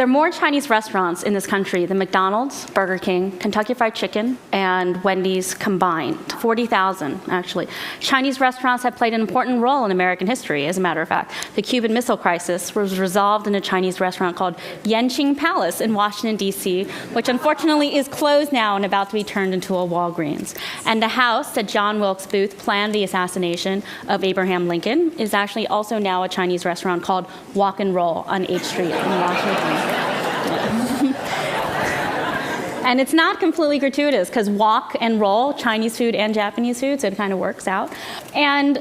There are more Chinese restaurants in this country than McDonald's, Burger King, Kentucky Fried Chicken, and Wendy's combined. 40,000, actually. Chinese restaurants have played an important role in American history, as a matter of fact. The Cuban Missile Crisis was resolved in a Chinese restaurant called Yanqing Palace in Washington, D.C., which unfortunately is closed now and about to be turned into a Walgreens. And the house that John Wilkes Booth planned the assassination of Abraham Lincoln is actually also now a Chinese restaurant called Walk and Roll on H Street in Washington. And it's not completely gratuitous because wok and roll, Chinese food and Japanese food, so it kind of works out. And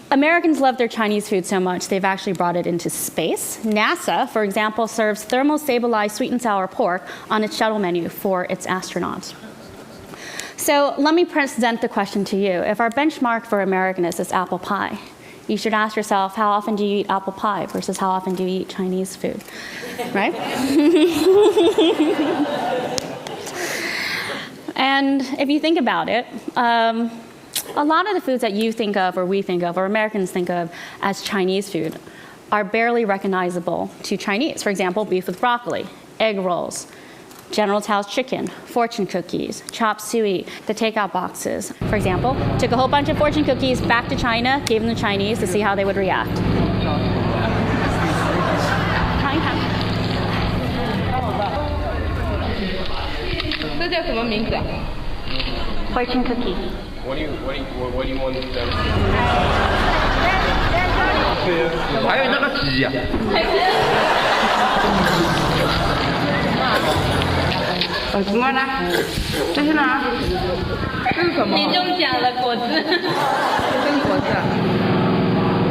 Americans love their Chinese food so much, they've actually brought it into space. NASA, for example, serves thermostabilized sweet and sour pork on its shuttle menu for its astronauts. So let me present the question to you. If our benchmark for Americanness is apple pie, you should ask yourself, how often do you eat apple pie versus how often do you eat Chinese food, right? And if you think about it, a lot of the foods that you think of or we think of or Americans think of as Chinese food are barely recognizable to Chinese. For example, beef with broccoli, egg rolls, General Tso's chicken, fortune cookies, Chop Suey, the takeout boxes. For example, took a whole bunch of fortune cookies back to China, gave them to Chinese to see how they would react. Fortune cookie. What do you want them to do? 还有那个鸡呀。什么呢？这是哪？这是什么？你中奖了果子。这是果子。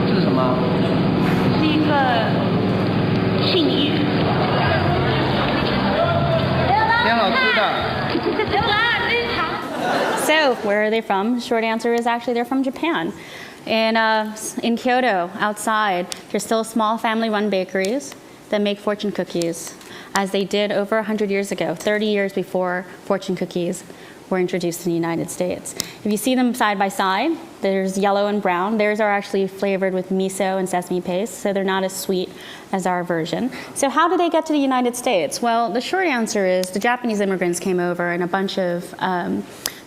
这是什么？是一个庆玉。挺好吃的。So, where are they from? Short answer is actually they're from Japan. In Kyoto, outside, there's still small family-run bakeries that make fortune cookies, as they did over 100 years ago, 30 years before fortune cookies were introduced in the United States. If you see them side by side, there's yellow and brown. Theirs are actually flavored with miso and sesame paste, so they're not as sweet as our version. So how did they get to the United States? Well, the short answer is the Japanese immigrants came over and a bunch of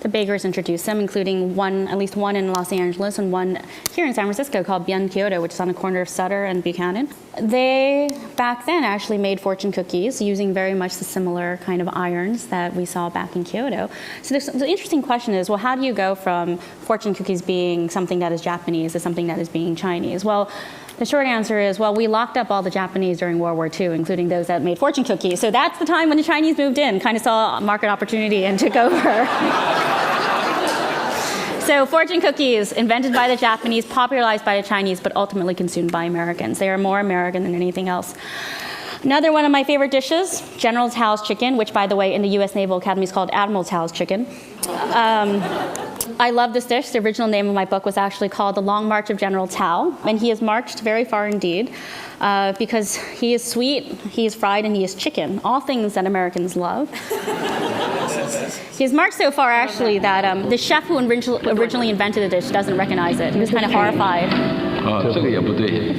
the bakers introduced them, including at least one in Los Angeles and one here in San Francisco called Bien Kyoto, which is on the corner of Sutter and Buchanan. They, back then, actually made fortune cookies using very much the similar kind of irons that we saw back in Kyoto. So the interesting question is, well, how do you go from fortune cookies being something that is Japanese to something that is being Chinese? Well, the short answer is, well, we locked up all the Japanese during World War II, including those that made fortune cookies. So that's the time when the Chinese moved in, kind of saw market opportunity and took over. So fortune cookies, invented by the Japanese, popularized by the Chinese, but ultimately consumed by Americans. They are more American than anything else. Another one of my favorite dishes, General Tso's chicken, which, by the way, in the U.S. Naval Academy is called Admiral Tso's chicken. I love this dish. The original name of my book was actually called The Long March of General Tso, and he has marched very far indeed because he is sweet, he is fried, and he is chicken, all things that Americans love. He has marched so far, actually, that the chef who originally invented the dish doesn't recognize it. He was kind of horrified. 这个也不对。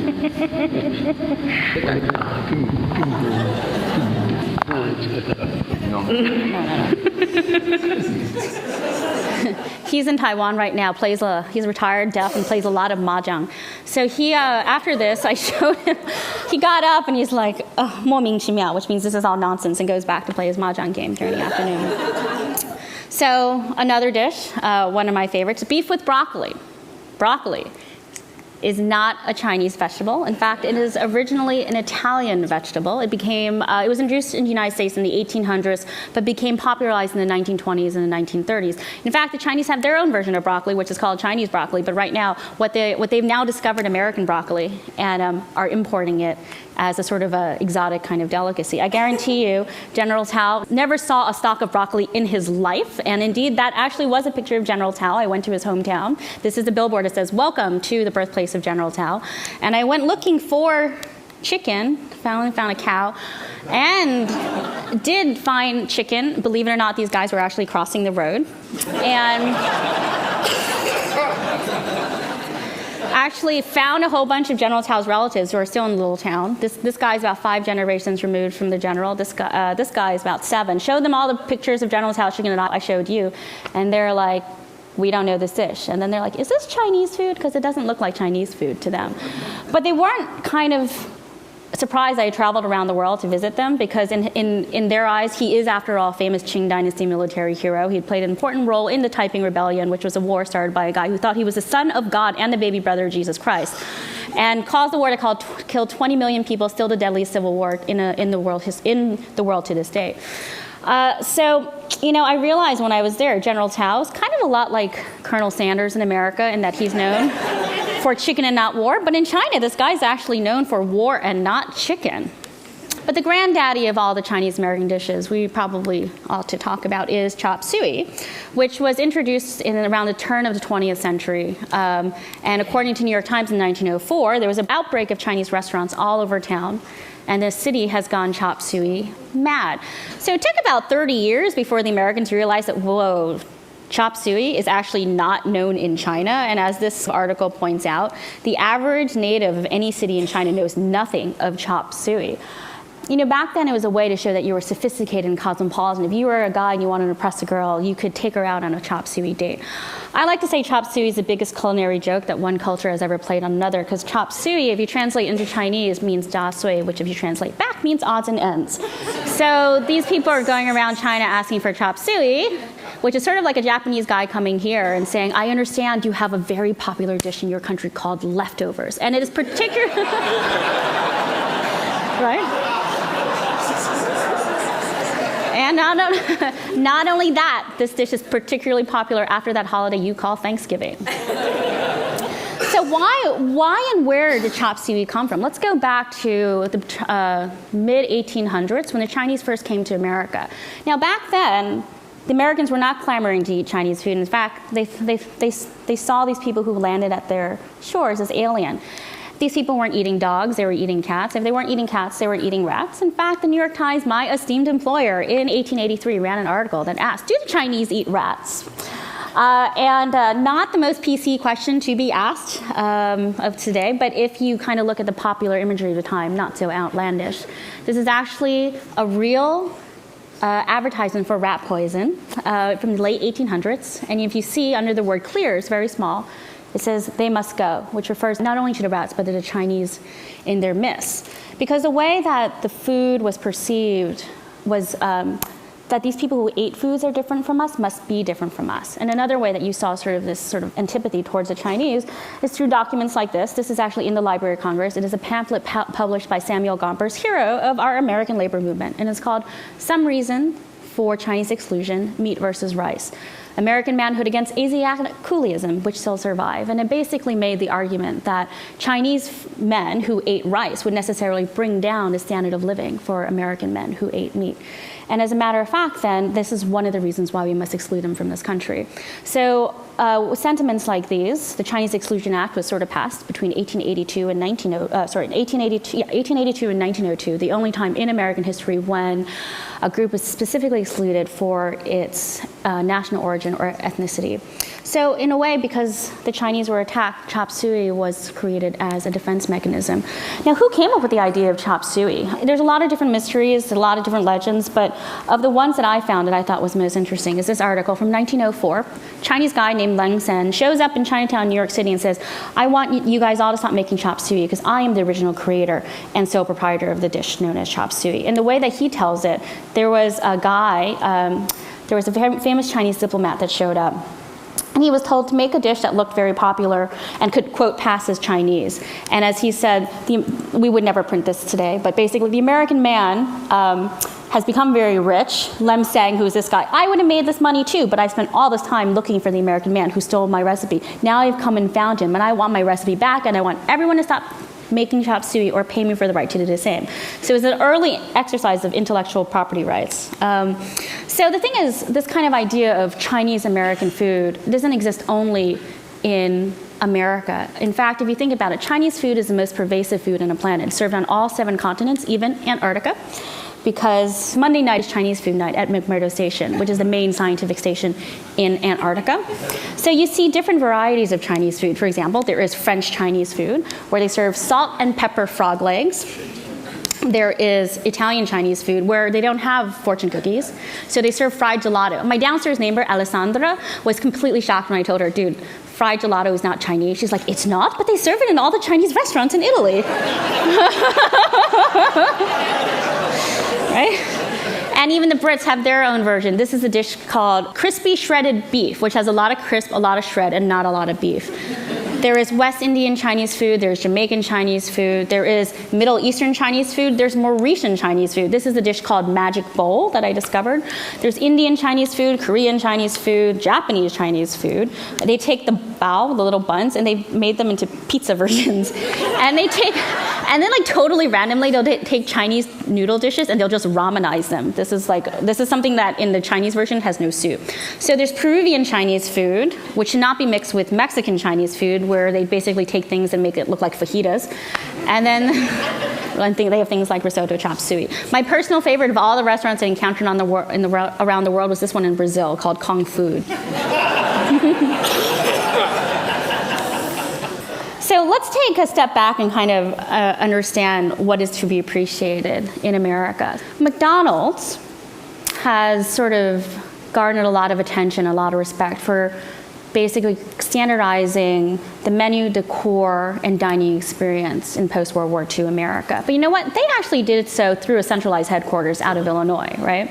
He's in Taiwan right now, he's retired, deaf, and plays a lot of mahjong. So he, after this, I showed him, he got up and he's like, 莫名其妙, which means this is all nonsense, and goes back to play his mahjong game during the afternoon. So another dish, one of my favorites, beef with broccoli. Broccoli is not a Chinese vegetable. In fact, it is originally an Italian vegetable. It was introduced in the United States in the 1800s, but became popularized in the 1920s and the 1930s. In fact, the Chinese have their own version of broccoli, which is called Chinese broccoli, but right now, what they've now discovered American broccoli and are importing it as a sort of a exotic kind of delicacy. I guarantee you, General Tso never saw a stalk of broccoli in his life, and indeed, that actually was a picture of General Tso. I went to his hometown. This is the billboard that says, "Welcome to the birthplace of General Tso." And I went looking for chicken, found a cow, and did find chicken. Believe it or not, these guys were actually crossing the road. And actually found a whole bunch of General Tso's relatives who are still in the little town. This guy's about 5 generations removed from the general. This guy is about 7. Showed them all the pictures of General Tso chicken and I showed you, and they're like, we don't know this dish. And then they're like, is this Chinese food? Because it doesn't look like Chinese food to them. But they weren't kind of surprised I traveled around the world to visit them, because in their eyes, he is, after all, famous Qing Dynasty military hero. He had played an important role in the Taiping Rebellion, which was a war started by a guy who thought he was the son of God and the baby brother of Jesus Christ, and caused the war to kill 20 million people, still the deadliest civil war in the world to this day. So, I realized when I was there, General Tso is kind of a lot like Colonel Sanders in America in that he's known for chicken and not war. But in China, this guy's actually known for war and not chicken. But the granddaddy of all the Chinese American dishes we probably ought to talk about is Chop Suey, which was introduced around the turn of the 20th century. And according to New York Times in 1904, there was an outbreak of Chinese restaurants all over town. And the city has gone Chop Suey mad. So it took about 30 years before the Americans realized that, whoa, Chop Suey is actually not known in China. And as this article points out, the average native of any city in China knows nothing of Chop Suey. Back then it was a way to show that you were sophisticated and cosmopolitan. If you were a guy and you wanted to impress a girl, you could take her out on a Chop Suey date. I like to say Chop Suey is the biggest culinary joke that one culture has ever played on another, because Chop Suey, if you translate into Chinese, means Da Sui, which if you translate back means odds and ends. So these people are going around China asking for Chop Suey, which is sort of like a Japanese guy coming here and saying, I understand you have a very popular dish in your country called leftovers. And it is particularly... right? And not only that, this dish is particularly popular after that holiday you call Thanksgiving. So why and where did Chop Suey come from? Let's go back to the mid-1800s when the Chinese first came to America. Now, back then, the Americans were not clamoring to eat Chinese food. In fact, they saw these people who landed at their shores as alien. These people weren't eating dogs, they were eating cats. If they weren't eating cats, they were eating rats. In fact, the New York Times, my esteemed employer, in 1883 ran an article that asked, do the Chinese eat rats? Not the most PC question to be asked of today, but if you kind of look at the popular imagery of the time, not so outlandish. This is actually a real advertisement for rat poison from the late 1800s. And if you see under the word clear, it's very small, it says they must go, which refers not only to the rats, but to the Chinese in their midst. Because the way that the food was perceived was that these people who ate foods that are different from us must be different from us. And another way that you saw this sort of antipathy towards the Chinese is through documents like this. This is actually in the Library of Congress. It is a pamphlet published by Samuel Gompers, hero of our American labor movement. And it's called Some Reason for Chinese Exclusion, Meat versus Rice. American Manhood Against Asiatic Coolism, which still survive. And it basically made the argument that Chinese men who ate rice would necessarily bring down the standard of living for American men who ate meat. And as a matter of fact, then, this is one of the reasons why we must exclude them from this country. So sentiments like these, the Chinese Exclusion Act was sort of passed between 1882 and 1882 and 1902, the only time in American history when a group was specifically excluded for its national origin or ethnicity. So in a way, because the Chinese were attacked, Chop Suey was created as a defense mechanism. Now, who came up with the idea of Chop Suey? There's a lot of different mysteries, a lot of different legends, but of the ones that I found that I thought was most interesting is this article from 1904. Chinese guy named Leng Sen shows up in Chinatown, New York City and says, I want you guys all to stop making Chop Suey because I am the original creator and sole proprietor of the dish known as Chop Suey. And the way that he tells it, there was a guy, there was a famous Chinese diplomat that showed up. And he was told to make a dish that looked very popular and could, quote, pass as Chinese. And as he said, we would never print this today, but basically the American man has become very rich. Lem Sang, who's this guy, I would have made this money too, but I spent all this time looking for the American man who stole my recipe. Now I've come and found him, and I want my recipe back, and I want everyone to stop making Chop Suey or pay me for the right to do the same. So it was an early exercise of intellectual property rights. So the thing is, this kind of idea of Chinese American food doesn't exist only in America. In fact, if you think about it, Chinese food is the most pervasive food on the planet. It's served on all 7 continents, even Antarctica. because Monday night is Chinese food night at McMurdo Station, which is the main scientific station in Antarctica. So you see different varieties of Chinese food. For example, there is French Chinese food, where they serve salt and pepper frog legs. There is Italian Chinese food where they don't have fortune cookies, so they serve fried gelato. My downstairs neighbor, Alessandra, was completely shocked when I told her, dude, fried gelato is not Chinese. She's like, it's not, but they serve it in all the Chinese restaurants in Italy. Right? And even the Brits have their own version. This is a dish called crispy shredded beef, which has a lot of crisp, a lot of shred, and not a lot of beef. There is West Indian Chinese food, there's Jamaican Chinese food, there is Middle Eastern Chinese food, there's Mauritian Chinese food. This is a dish called Magic Bowl that I discovered. There's Indian Chinese food, Korean Chinese food, Japanese Chinese food. They take the bao, the little buns, and they made them into pizza versions. And then like totally randomly, they'll take Chinese noodle dishes and they'll just ramenize them. This is something that in the Chinese version has no soup. So there's Peruvian Chinese food, which should not be mixed with Mexican Chinese food, where they basically take things and make it look like fajitas. And then I think they have things like risotto, chop suey. My personal favorite of all the restaurants I encountered around the world was this one in Brazil called Kung Food. So let's take a step back and kind of understand what is to be appreciated in America. McDonald's has sort of garnered a lot of attention, a lot of respect for basically standardizing the menu, decor, and dining experience in post-World War II America. But you know what? They actually did so through a centralized headquarters out of Illinois, right?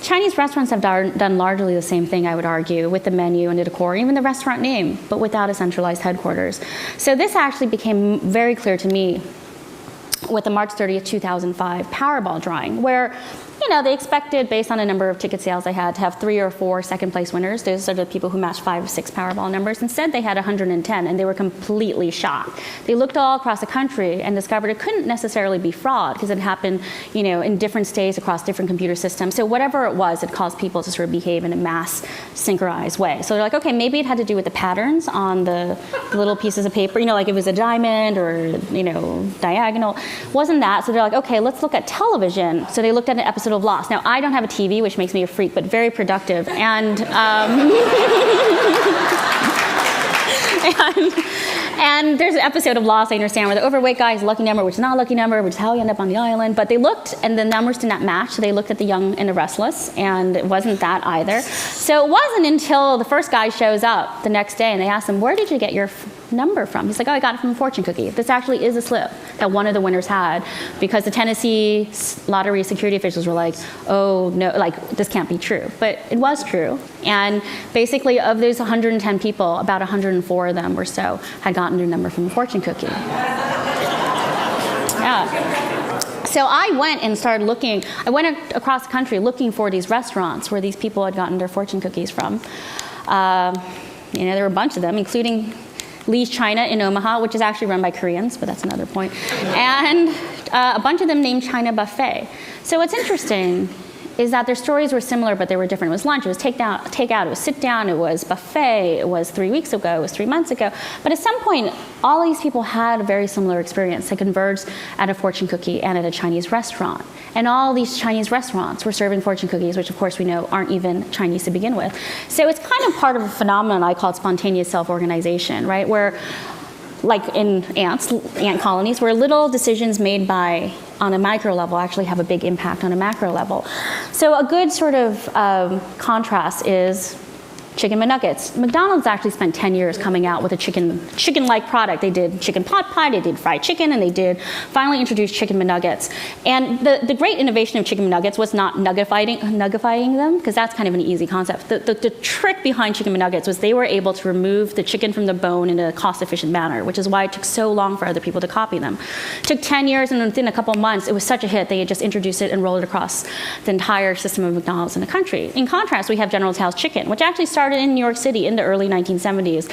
Chinese restaurants have done largely the same thing, I would argue, with the menu and the decor, even the restaurant name, but without a centralized headquarters. So this actually became very clear to me with the March 30th, 2005 Powerball drawing, where they expected, based on a number of ticket sales they had, to have 3 or 4 second place winners. Those are the people who matched 5 or 6 Powerball numbers. Instead, they had 110, and they were completely shocked. They looked all across the country and discovered it couldn't necessarily be fraud because it happened, in different states across different computer systems. So whatever it was, it caused people to sort of behave in a mass synchronized way. So they're like, okay, maybe it had to do with the patterns on the little pieces of paper, like it was a diamond or, diagonal. Wasn't that? So they're like, okay, let's look at television. So they looked at an episode of Lost. Now, I don't have a TV, which makes me a freak, but very productive. And and there's an episode of Lost, I understand, where the overweight guy is a lucky number, which is not a lucky number, which is how he ended up on the island. But they looked, and the numbers did not match, so they looked at the young and the restless, and it wasn't that either. So it wasn't until the first guy shows up the next day, and they asked him, where did you get your number from? He's like, oh, I got it from a fortune cookie. This actually is a slip that one of the winners had, because the Tennessee lottery security officials were like, oh, no, this can't be true. But it was true. And basically, of those 110 people, about 104 of them or so had gotten their number from a fortune cookie. Yeah. So I went and started looking. I went across the country looking for these restaurants where these people had gotten their fortune cookies from. There were a bunch of them, including Lee's China in Omaha, which is actually run by Koreans, but that's another point. And a bunch of them named China Buffet. So what's interesting is that their stories were similar, but they were different. It was lunch, it was takeout, it was sit down, it was buffet, it was 3 weeks ago, it was 3 months ago. But at some point, all these people had a very similar experience. They converged at a fortune cookie and at a Chinese restaurant. And all these Chinese restaurants were serving fortune cookies, which of course we know aren't even Chinese to begin with. So it's kind of part of a phenomenon I call spontaneous self-organization, right? Where, like in ant colonies, where little decisions made on a micro level actually have a big impact on a macro level. So a good sort of contrast is chicken McNuggets. McDonald's actually spent 10 years coming out with a chicken-like product. They did chicken pot pie, they did fried chicken, and they did finally introduce chicken McNuggets. And the great innovation of chicken McNuggets was not nuggifying them, because that's kind of an easy concept. The trick behind chicken McNuggets was they were able to remove the chicken from the bone in a cost-efficient manner, which is why it took so long for other people to copy them. It took 10 years, and within a couple of months, it was such a hit, they had just introduced it and rolled it across the entire system of McDonald's in the country. In contrast, we have General Tso's chicken, which actually started in New York City in the early 1970s,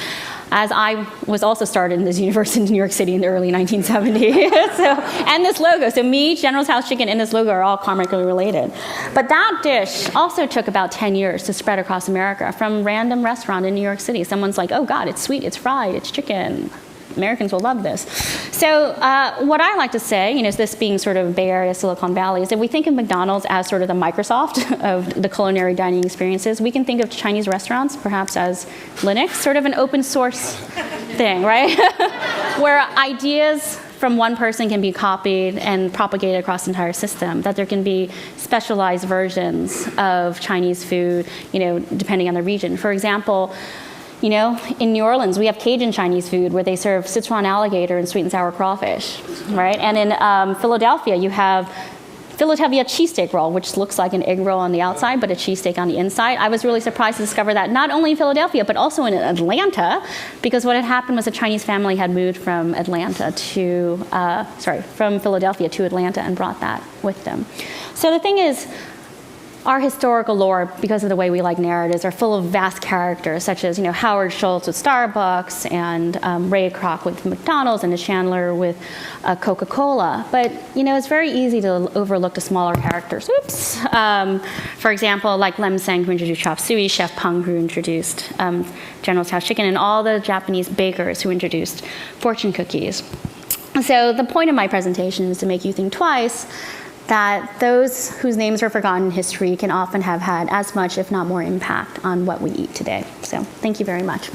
as I was also started in this universe in New York City in the early 1970s. And this logo, so me, General Tso's chicken, and this logo are all karmically related. But that dish also took about 10 years to spread across America from random restaurant in New York City. Someone's like, oh God, it's sweet, it's fried, it's chicken. Americans will love this. So what I like to say, this being sort of Bay Area, Silicon Valley, is if we think of McDonald's as sort of the Microsoft of the culinary dining experiences, we can think of Chinese restaurants perhaps as Linux, sort of an open source thing, right? Where ideas from one person can be copied and propagated across the entire system, that there can be specialized versions of Chinese food, depending on the region. For example, in New Orleans, we have Cajun Chinese food where they serve Sichuan alligator and sweet and sour crawfish, right? And in Philadelphia, you have Philadelphia cheesesteak roll, which looks like an egg roll on the outside, but a cheesesteak on the inside. I was really surprised to discover that not only in Philadelphia, but also in Atlanta, because what had happened was a Chinese family had moved from from Philadelphia to Atlanta and brought that with them. So the thing is, our historical lore, because of the way we like narratives, are full of vast characters, such as Howard Schultz with Starbucks, and Ray Kroc with McDonald's, and Chandler with Coca-Cola. But it's very easy to overlook the smaller characters. Oops. For example, like Lem Seng, who introduced Chop Suey, Chef Peng, who introduced General Tso chicken, and all the Japanese bakers who introduced fortune cookies. So the point of my presentation is to make you think twice that those whose names are forgotten in history can often have had as much, if not more, impact on what we eat today. So thank you very much.